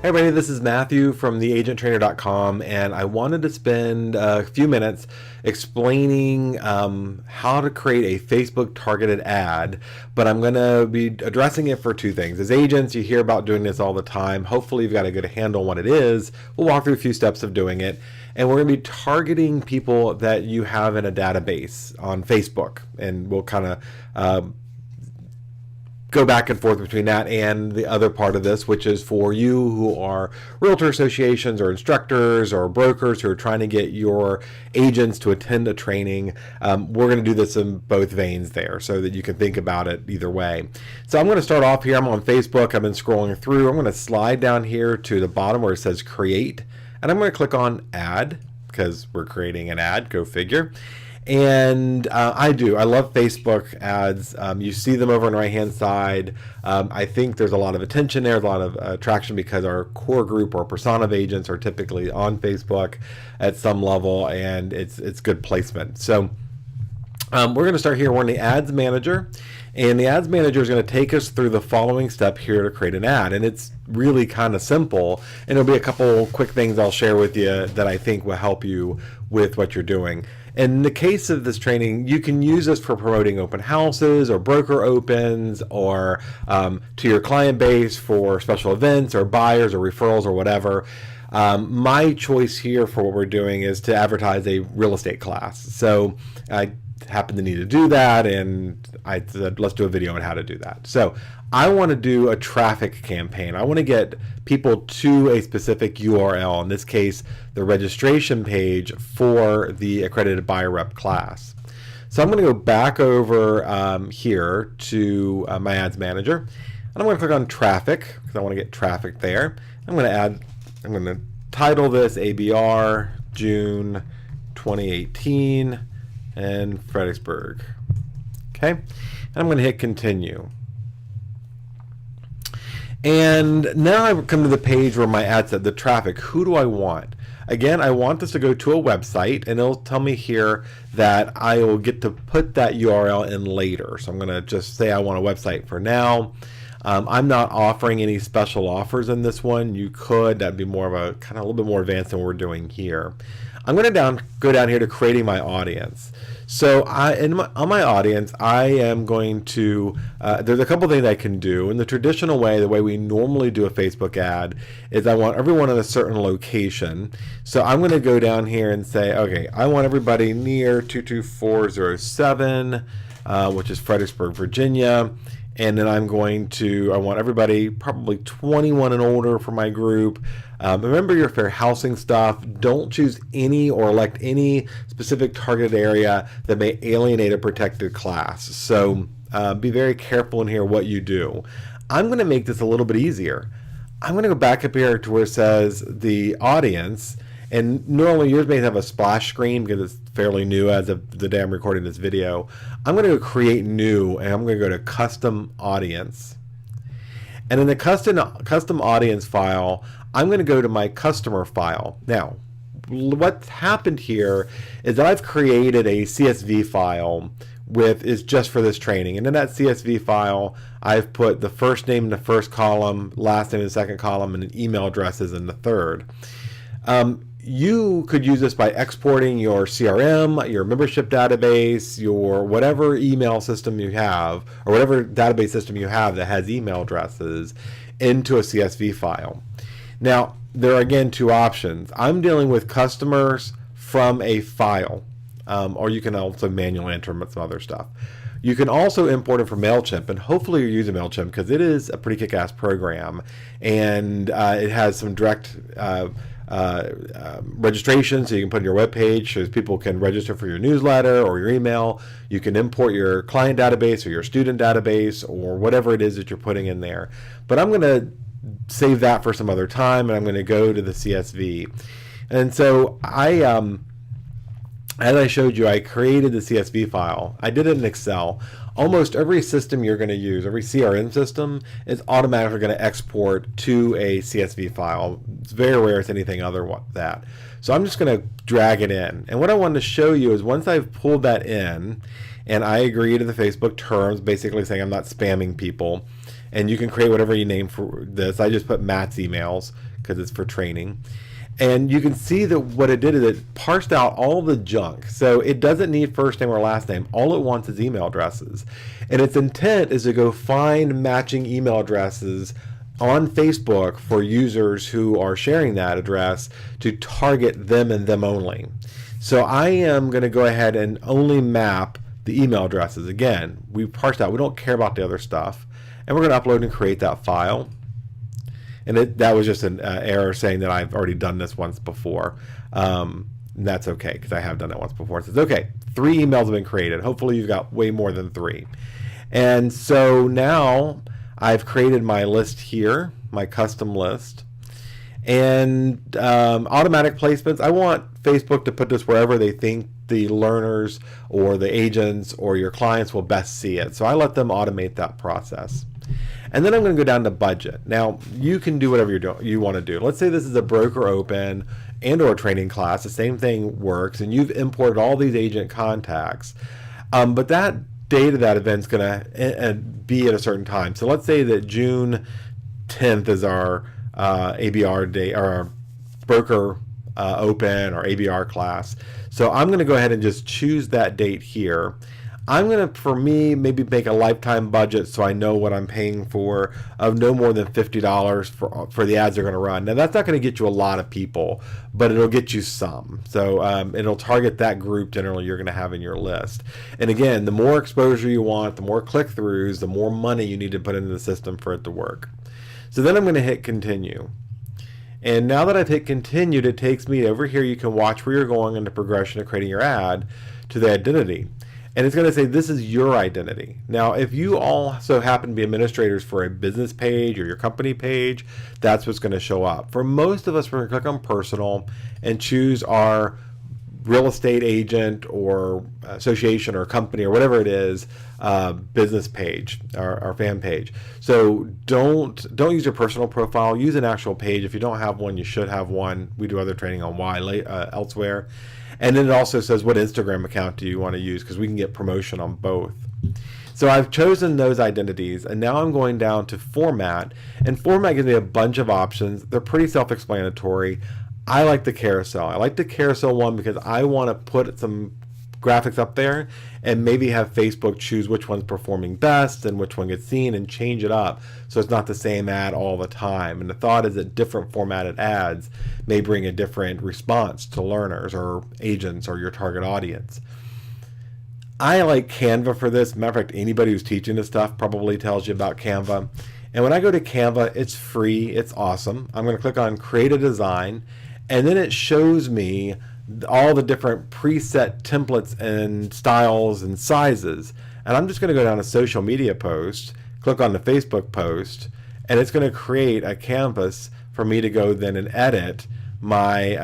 Hey everybody, this is Matthew from theagenttrainer.com, and I wanted to spend a few minutes explaining how to create a Facebook targeted ad, but I'm going to be addressing it for two things. As agents, you hear about doing this all the time. Hopefully you've got a good handle on what it is. We'll walk through a few steps of doing it, and we're going to be targeting people that you have in a database on Facebook, and we'll kind of go back and forth between that and the other part of this, which is for you who are realtor associations or instructors or brokers who are trying to get your agents to attend a training. We're going to do this in both veins there so that you can think about it either way. So I'm going to start off here. I'm on Facebook. I've been scrolling through. I'm going to slide down here to the bottom where it says create, and I'm going to click on add because we're creating an ad. Go figure. And I love Facebook ads. You see them over on the right hand side. I think there's a lot of attention there, a lot of attraction because our core group or persona of agents are typically on Facebook at some level, and it's good placement. So we're going to start here. We're in the ads manager, and the ads manager is going to take us through the following step here to create an ad, and it's really kind of simple, and there'll be a couple quick things I'll share with you that I think will help you with what you're doing. In the case of this training, you can use this for promoting open houses or broker opens or to your client base for special events or buyers or referrals or whatever. My choice here for what we're doing is to advertise a real estate class. So I happen to need to do that, and I said, let's do a video on how to do that. So I want to do a traffic campaign. I want to get people to a specific URL, in this case, the registration page for the accredited buyer rep class. So I'm going to go back over here to my ads manager, and I'm going to click on traffic because I want to get traffic there. I'm going to title this ABR June 2018 and Fredericksburg. Okay, and I'm going to hit continue. And now I've come to the page where my ad set, the traffic. Who do I want? Again, I want this to go to a website, and it'll tell me here that I will get to put that URL in later. So I'm going to just say I want a website for now. I'm not offering any special offers in this one. You could. That'd be more of a kind of a little bit more advanced than what we're doing here. I'm going to go down here to creating my audience. So on my audience, I am going to, there's a couple things I can do. In the traditional way, the way we normally do a Facebook ad is I want everyone in a certain location. So I'm going to go down here and say, okay, I want everybody near 22407, which is Fredericksburg, Virginia. And then I want everybody probably 21 and older for my group. Remember your fair housing stuff. Don't choose any or elect any specific targeted area that may alienate a protected class. So be very careful in here what you do. I'm going to make this a little bit easier. I'm going to go back up here to where it says the audience. And normally yours may have a splash screen because it's fairly new as of the day I'm recording this video. I'm going to go create new, and I'm going to go to custom audience. And in the custom audience file, I'm going to go to my customer file. Now, what's happened here is that I've created a CSV file is just for this training. And in that CSV file, I've put the first name in the first column, last name in the second column, and an email addresses in the third. You could use this by exporting your CRM, your membership database, your whatever email system you have, or whatever database system you have that has email addresses into a CSV file. Now, there are again two options. I'm dealing with customers from a file, or you can also manually enter some other stuff. You can also import it from MailChimp, and hopefully you're using MailChimp because it is a pretty kick-ass program, and it has some direct registration, so you can put on your web page so people can register for your newsletter or your email. You can import your client database or your student database or whatever it is that you're putting in there. But I'm going to save that for some other time, and I'm going to go to the CSV. And so as I showed you, I created the CSV file. I did it in Excel. Almost every system you're going to use, every CRM system, is automatically going to export to a CSV file. It's very rare it's anything other than that. So I'm just going to drag it in. And what I wanted to show you is once I've pulled that in, and I agree to the Facebook terms, basically saying I'm not spamming people, and you can create whatever you name for this. I just put Matt's emails because it's for training. And you can see that what it did is it parsed out all the junk. So it doesn't need first name or last name. All it wants is email addresses. And its intent is to go find matching email addresses on Facebook for users who are sharing that address to target them and them only. So I am going to go ahead and only map the email addresses. Again, we parsed out. We don't care about the other stuff. And we're going to upload and create that file. And that was just an error saying that I've already done this once before. And that's okay, because I have done it once before. It says, okay, 3 emails have been created. Hopefully you've got way more than 3. And so now I've created my list here, my custom list. And automatic placements, I want Facebook to put this wherever they think the learners or the agents or your clients will best see it. So I let them automate that process. And then I'm going to go down to budget. Now, you can do whatever you want to do. Let's say this is a broker open and or training class. The same thing works, and you've imported all these agent contacts. But that date of that event is going to be at a certain time. So let's say that June 10th is our ABR day, or our broker open or ABR class. So I'm going to go ahead and just choose that date here. I'm going to, for me, maybe make a lifetime budget so I know what I'm paying for of no more than $50 for the ads they're going to run. Now, that's not going to get you a lot of people, but it'll get you some. So it'll target that group generally you're going to have in your list. And again, the more exposure you want, the more click-throughs, the more money you need to put into the system for it to work. So then I'm going to hit continue. And now that I've hit continued, it takes me over here. You can watch where you're going in the progression of creating your ad to the identity. And it's going to say this is your identity. Now, if you also happen to be administrators for a business page or your company page, that's what's going to show up. For most of us, we're going to click on personal and choose our real estate agent or association or company or whatever it is, business page, our fan page. So don't use your personal profile. Use an actual page. If you don't have one, you should have one. We do other training on why elsewhere. And then it also says what Instagram account do you want to use, because we can get promotion on both. So I've chosen those identities, and now I'm going down to format, and format gives me a bunch of options. They're pretty self-explanatory. I like the carousel. I like the carousel one because I want to put some graphics up there and maybe have Facebook choose which one's performing best and which one gets seen and change it up so it's not the same ad all the time. And the thought is that different formatted ads may bring a different response to learners or agents or your target audience. I like Canva for this. Matter of fact, anybody who's teaching this stuff probably tells you about Canva. And when I go to Canva, it's free. It's awesome. I'm going to click on Create a Design, and then it shows me all the different preset templates and styles and sizes. And I'm just going to go down to social media post, click on the Facebook post, and it's going to create a canvas for me to go then and edit my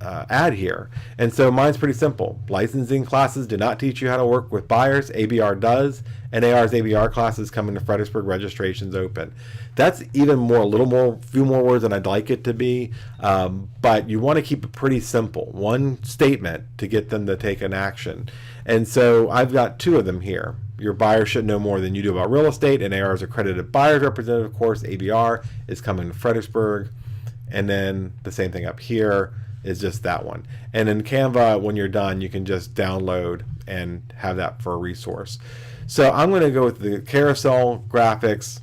ad here. And so mine's pretty simple. Licensing classes do not teach you how to work with buyers. ABR does. And AR's ABR classes coming to Fredericksburg. Registrations open. That's even more, few more words than I'd like it to be. But you want to keep it pretty simple. One statement to get them to take an action. And so I've got 2 of them here. Your buyer should know more than you do about real estate. And AR is accredited buyers representative course. ABR is coming to Fredericksburg. And then the same thing up here is just that one. And in Canva, when you're done, you can just download and have that for a resource. So I'm going to go with the carousel graphics,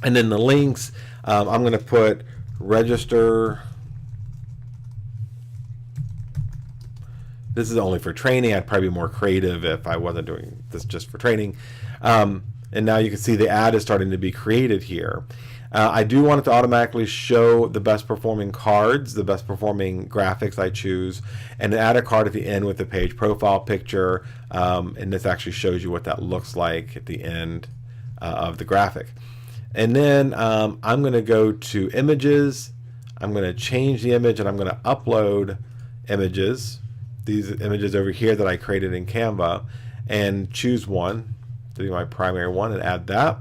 and then the links. I'm going to put register. This is only for training. I'd probably be more creative if I wasn't doing this just for training. And now you can see the ad is starting to be created here. I do want it to automatically show the best performing cards, the best performing graphics I choose, and add a card at the end with the page profile picture. And this actually shows you what that looks like at the end of the graphic. And then I'm going to go to images. I'm going to change the image, and I'm going to upload images, these images over here that I created in Canva, and choose one to be my primary one and add that.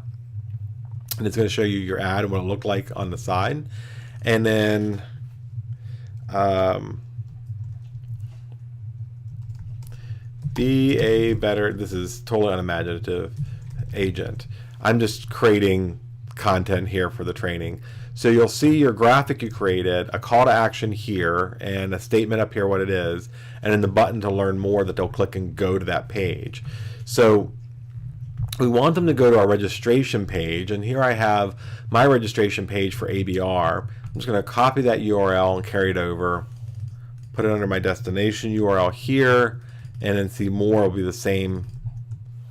And it's going to show you your ad and what it looked like on the side. And then be a better, this is totally unimaginative, agent. I'm just creating content here for the training. So you'll see your graphic you created, a call to action here, and a statement up here what it is, and then the button to learn more that they'll click and go to that page. So we want them to go to our registration page, and here I have my registration page for ABR. I'm just going to copy that URL and carry it over, put it under my destination URL here, and then see more will be the same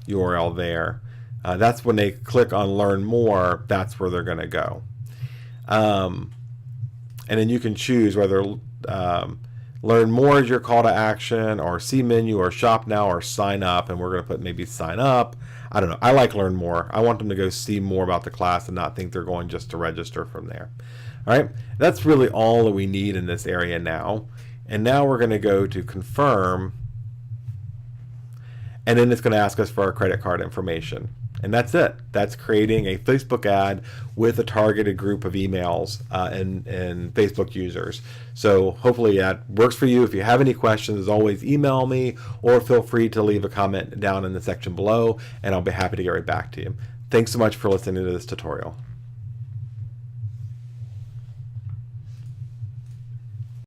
URL there. That's when they click on learn more, that's where they're going to go. And then you can choose whether learn more is your call to action, or see menu, or shop now, or sign up. And we're going to put maybe sign up. I don't know. I like learn more. I want them to go see more about the class and not think they're going just to register from there. All right. That's really all that we need in this area now. And now we're going to go to confirm. And then it's going to ask us for our credit card information. And that's it. That's creating a Facebook ad with a targeted group of emails and Facebook users. So hopefully that works for you. If you have any questions, as always, email me, or feel free to leave a comment down in the section below, and I'll be happy to get right back to you. Thanks so much for listening to this tutorial.